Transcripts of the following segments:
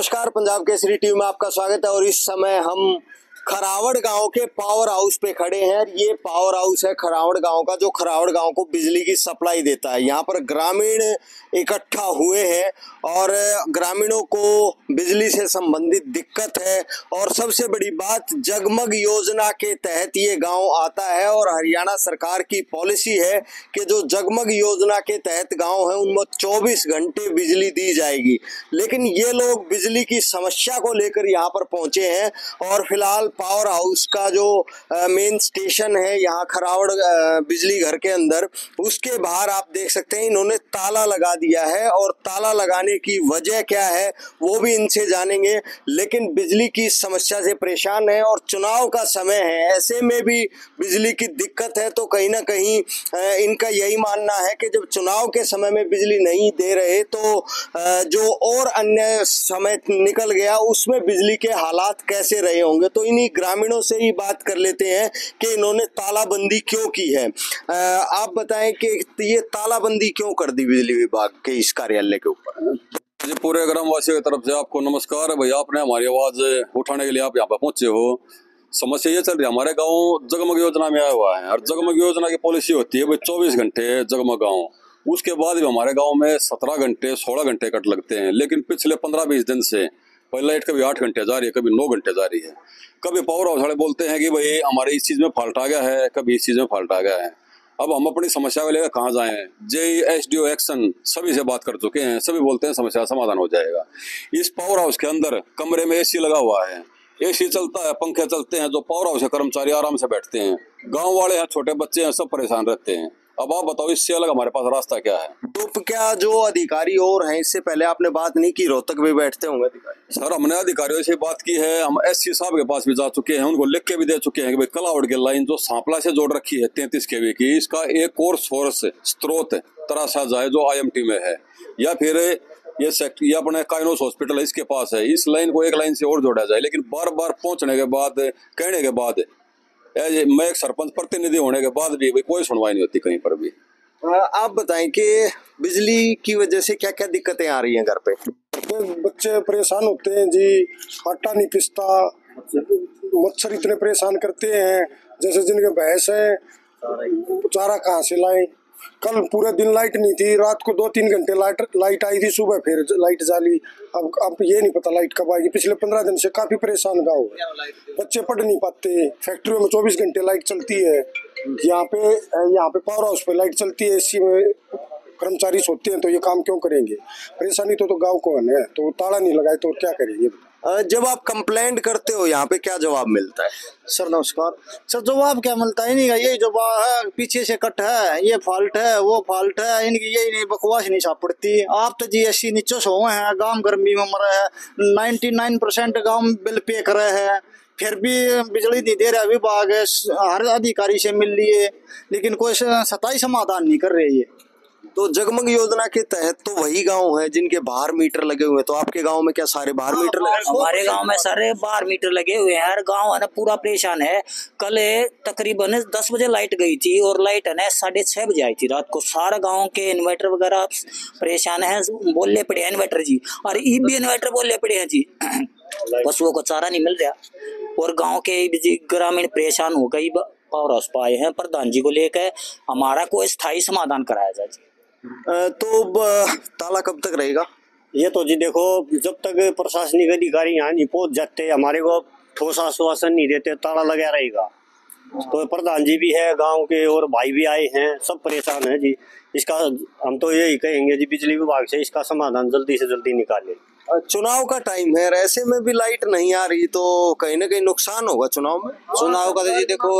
नमस्कार, पंजाब केसरी टीवी में आपका स्वागत है। और इस समय हम खरावड़ गांव के पावर हाउस पे खड़े हैं। ये पावर हाउस है खरावड़ गांव का, जो खरावड़ गांव को बिजली की सप्लाई देता है। यहाँ पर ग्रामीण इकट्ठा हुए हैं और ग्रामीणों को बिजली से संबंधित दिक्कत है। और सबसे बड़ी बात, जगमग योजना के तहत ये गांव आता है और हरियाणा सरकार की पॉलिसी है कि जो जगमग योजना के तहत गांव है उनमें 24 घंटे बिजली दी जाएगी। लेकिन ये लोग बिजली की समस्या को लेकर यहाँ पर पहुंचे हैं और फिलहाल पावर हाउस का जो मेन स्टेशन है यहाँ खरावड़ बिजली घर के अंदर, उसके बाहर आप देख सकते हैं इन्होंने ताला लगा दिया है। और ताला लगाने की वजह क्या है वो भी इनसे जानेंगे। लेकिन बिजली की समस्या से परेशान है और चुनाव का समय है, ऐसे में भी बिजली की दिक्कत है। तो कहीं ना कहीं इनका यही मानना है कि जब चुनाव के समय में बिजली नहीं दे रहे तो जो और अन्य समय निकल गया उसमें बिजली के हालात कैसे रहे होंगे। तो इन्हीं ग्रामीणों से ही बात कर लेते हैं कि इन्होंने तालाबंदी क्यों की है। आप बताएं कि ये तालाबंदी क्यों कर दी बिजली विभाग के इस कार्यालय के ऊपर। जी, पूरे ग्रामवासियों की तरफ से आपको नमस्कार। भैया, आपने हमारी आवाज उठाने के लिए आप यहाँ पर पहुंचे हो। समस्या ये चल रही है, हमारे गांव जगमग योजना में आया हुआ है और जगमग योजना की पॉलिसी होती है भाई 24 घंटे जगमग गाँव। उसके बाद भी हमारे गाँव में 17 घंटे 16 घंटे कट लगते हैं। लेकिन पिछले 15-20 दिन से पहले लाइट कभी 8 घंटे जा रही है, कभी 9 घंटे जा रही है। कभी पावर हाउस वाले बोलते हैं कि भाई हमारे इस चीज में फॉल्ट आ गया है, कभी इस चीज में फॉल्ट आ गया है। अब हम अपनी समस्या को लेकर कहाँ जाएं? जेई, एसडीओ, एक्शन सभी से बात कर चुके हैं, सभी बोलते हैं समस्या समाधान हो जाएगा। इस पावर हाउस के अंदर कमरे में एसी लगा हुआ है, एसी चलता है, पंखे चलते हैं, जो पावर हाउस के कर्मचारी आराम से बैठते हैं। गाँव वाले हैं, छोटे बच्चे हैं, सब परेशान रहते हैं। अब आप बताओ इससे अलग हमारे पास रास्ता क्या है? तो क्या जो अधिकारी और हैं, इससे पहले आपने बात नहीं की? रोहतक भी बैठते होंगे अधिकारी। सर, हमने अधिकारियों से बात की है, हम एससी साहब के पास भी जा चुके हैं, उनको लिख के भी दे चुके हैं कि भाई कलावड़ की लाइन जो सांपला से जोड़ रखी है 33 kV की, इसका एक और सोर्स स्त्रोत तराशा जाए जो IMT में है, या फिर ये अपने काइनोस हॉस्पिटल है इसके पास है, इस लाइन को एक लाइन से और जोड़ा जाए। लेकिन बार बार पहुंचने के बाद, कहने के बाद, मैं एक सरपंच प्रतिनिधि होने के बाद भी कोई सुनवाई नहीं होती कहीं पर भी। आप बताएं कि बिजली की वजह से क्या क्या दिक्कतें आ रही हैं घर पे। बच्चे परेशान होते हैं जी, आटा नहीं पिसता, मच्छर इतने परेशान करते हैं। जैसे जिनके भैंस है, चारा कहाँ से लाएं। कल पूरे दिन लाइट नहीं थी, रात को 2-3 घंटे लाइट आई थी, सुबह फिर लाइट जाली। अब ये नहीं पता लाइट कब आएगी। पिछले 15 दिन से काफी परेशान गाँव है। बच्चे पढ़ नहीं पाते, फैक्ट्रियों में 24 घंटे लाइट चलती है। यहाँ पे पावर हाउस पे लाइट चलती है, एसी में कर्मचारी सोते हैं, तो ये काम क्यों करेंगे? परेशानी तो गाँव को है, तो ताला नहीं लगाए तो क्या करेंगे? जब आप कंप्लेंट करते हो यहाँ पे क्या जवाब मिलता है? सर नमस्कार। सर जवाब क्या मिलता है? नहीं, यही जवाब है, पीछे से कट है, ये फॉल्ट है, वो फॉल्ट है, इनकी यही नहीं बकवास नहीं छाप पड़ती। आप तो GST नीचे सो हैं, गांव गर्मी में मर है, 99% गांव बिल पे कर रहे हैं, फिर भी बिजली नहीं दे रहा विभाग। हर अधिकारी से मिल लिए लेकिन कोई सताई समाधान नहीं कर रही है। तो जगमग योजना के तहत तो वही गांव है जिनके बाहर मीटर लगे हुए हैं। तो आपके गांव में क्या सारे बाहर मीटर लगे? हमारे गांव में सारे बाहर मीटर लगे हुए हैं। हर गांव है ना पूरा परेशान है। कल तकरीबन 10 बजे लाइट गई थी और लाइट है ना 6:30 बजे आई थी रात को। सारा गांव के इन्वर्टर वगैरह परेशान है, बोलने पड़े हैं इन्वर्टर जी, और ई भी इन्वर्टर बोलने पड़े हैं जी। पशुओं को चारा नहीं मिल रहा और गाँव के ग्रामीण परेशान हो गई। पावर हाउस पाए हैं प्रधान जी को लेकर, हमारा कोई स्थायी समाधान कराया जाए। तो ताला कब तक रहेगा? ये तो जी देखो, जब तक प्रशासनिक अधिकारी यहाँ नहीं पहुँच जाते, हमारे को ठोस आश्वासन नहीं देते, ताला लगा रहेगा। तो प्रधान जी भी है गांव के और भाई भी आए हैं, सब परेशान हैं जी। इसका हम तो यही कहेंगे जी, बिजली विभाग से इसका समाधान जल्दी से जल्दी निकाले। चुनाव का टाइम है, ऐसे में भी लाइट नहीं आ रही तो कहीं ना कहीं नुकसान होगा चुनाव में। चुनाव का तो जी देखो,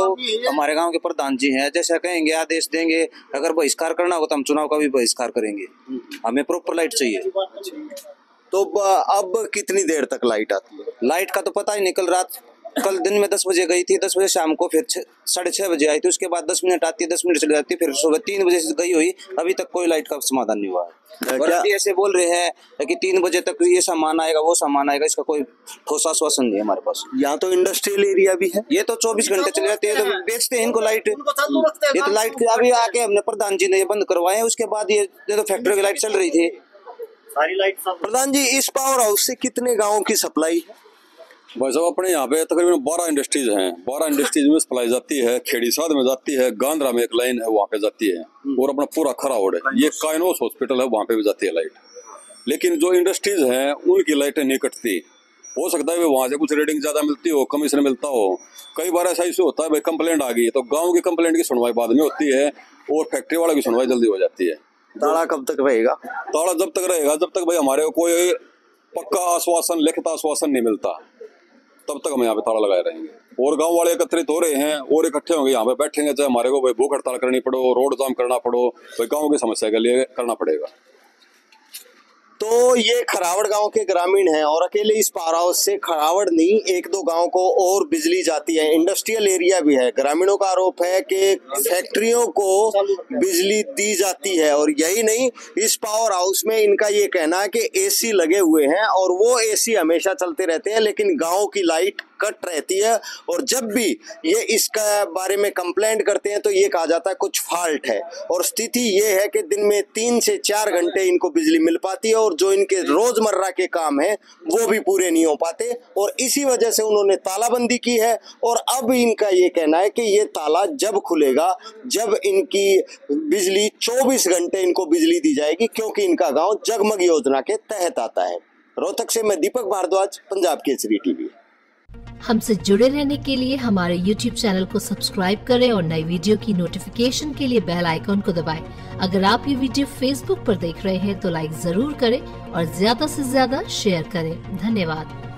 हमारे गांव के प्रधान जी हैं, जैसे कहेंगे आदेश देंगे। अगर बहिष्कार करना होगा तो हम चुनाव का भी बहिष्कार करेंगे। हमें प्रॉपर लाइट चाहिए। तो अब कितनी देर तक लाइट आती है? लाइट का तो पता ही निकल रहा। कल दिन में 10 बजे गई थी, 10 बजे शाम को फिर 6:30 बजे आई थी। उसके बाद 10 मिनट आती है, 10 मिनट चली जाती है, फिर सुबह 3 बजे से गई हुई। अभी तक कोई लाइट का समाधान नहीं हुआ है। और अभी ऐसे बोल रहे हैं कि 3 बजे तक ये सामान आएगा, वो सामान आएगा, इसका कोई ठोस आश्वासन नहीं है हमारे पास। यहाँ तो इंडस्ट्रियल एरिया भी है, ये तो 24 घंटे चले जाते हैं, तो बेचते हैं इनको लाइट। ये तो लाइट अभी आके हमने प्रधान जी ने ये बंद करवाए हैं। उसके बाद ये तो फैक्ट्री की लाइट चल रही थी, सारी लाइट सब। प्रधान जी, इस पावर हाउस से कितने गाँव की सप्लाई है? भाई साहब अपने यहाँ पे तकरीबन 12 इंडस्ट्रीज हैं। 12 इंडस्ट्रीज में सप्लाई जाती है, खेड़ी साध में जाती है, गांधरा में एक लाइन है वहाँ पे जाती है, और अपना पूरा खरावड़ है, ये कायनोस हॉस्पिटल है वहाँ पे भी जाती है लाइट। लेकिन जो इंडस्ट्रीज हैं उनकी लाइटें नहीं कटती। हो सकता है वहाँ से कुछ रेटिंग ज्यादा मिलती हो, कमीशन मिलता हो। कई बार ऐसा इशू होता है भाई कंप्लेंट आ गई तो गाँव की कंप्लेंट की सुनवाई बाद में होती है और फैक्ट्री वाले की सुनवाई जल्दी हो जाती है। ताला कब तक रहेगा? ताला जब तक रहेगा जब तक भाई हमारे को कोई पक्का आश्वासन, लिखित आश्वासन नहीं मिलता, तब तक हम यहाँ पे ताला लगाए रहेंगे। और गांव वाले एकत्रित हो रहे हैं और इकट्ठे होंगे, यहाँ पे बैठेंगे, चाहे हमारे को भाई भूख हड़ताल करनी पड़ो, रोड जाम करना पड़ो, भाई गांव की समस्या के लिए करना पड़ेगा। तो ये खरावड़ गांव के ग्रामीण हैं और अकेले इस पावर हाउस से खरावड़ नहीं, एक दो गांव को और बिजली जाती है। इंडस्ट्रियल एरिया भी है। ग्रामीणों का आरोप है कि फैक्ट्रियों को बिजली दी जाती है और यही नहीं, इस पावर हाउस में इनका ये कहना है कि एसी लगे हुए हैं और वो एसी हमेशा चलते रहते हैं, लेकिन गाँव की लाइट कट रहती है। और जब भी ये इसका बारे में कंप्लेंट करते हैं तो ये कहा जाता है कुछ फॉल्ट है। और स्थिति ये है कि दिन में 3 से 4 घंटे इनको बिजली मिल पाती है और जो इनके रोजमर्रा के काम है वो भी पूरे नहीं हो पाते। और इसी वजह से उन्होंने तालाबंदी की है और अब इनका ये कहना है कि ये ताला जब खुलेगा जब इनकी बिजली 24 घंटे इनको बिजली दी जाएगी, क्योंकि इनका गाँव जगमग योजना के तहत आता है। रोहतक से मैं दीपक भारद्वाज, पंजाब केसरी टीवी। हमसे जुड़े रहने के लिए हमारे YouTube चैनल को सब्सक्राइब करें और नई वीडियो की नोटिफिकेशन के लिए बेल आइकॉन को दबाएं। अगर आप ये वीडियो Facebook पर देख रहे हैं तो लाइक जरूर करें और ज्यादा से ज्यादा शेयर करें। धन्यवाद।